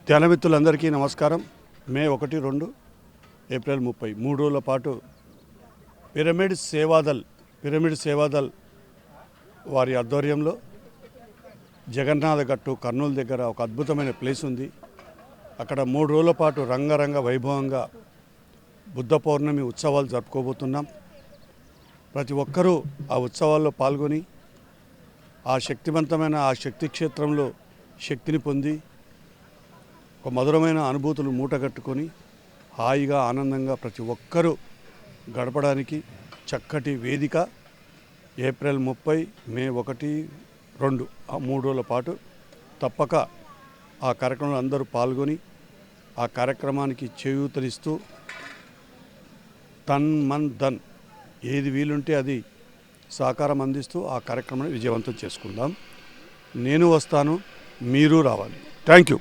ధ్యానమిత్రులందరికీ నమస్కారం. మే 1, 2 ఏప్రిల్ 30 3 రోజుల పాటు పిరమిడ్ సేవాదల్ వారి ఆధ్వర్యంలో జగన్నాథ గట్టు కర్నూలు దగ్గర ఒక అద్భుతమైన ప్లేస్ ఉంది. అక్కడ 3 రోజుల పాటు రంగరంగ వైభవంగా బుద్ధ పౌర్ణమి ఉత్సవాలు జరుపుకోబోతున్నాం. ప్రతి ఒక్కరూ ఆ ఉత్సవాల్లో పాల్గొని ఆ శక్తివంతమైన ఆ శక్తి క్షేత్రంలో శక్తిని పొంది ఒక మధురమైన అనుభూతులు మూటగట్టుకొని హాయిగా ఆనందంగా ప్రతి ఒక్కరూ గడపడానికి చక్కటి వేదిక. ఏప్రిల్ 30, మే 1, 2 ఆ 3 రోజుల పాటు తప్పక ఆ కార్యక్రమంలో అందరూ పాల్గొని ఆ కార్యక్రమానికి చేయూతనిస్తూ తన్ మన్ ధన్ ఏది వీలుంటే అది సహకారం అందిస్తూ ఆ కార్యక్రమాన్ని విజయవంతం చేసుకుందాం. నేను వస్తాను, మీరు రావాలి. Thank you.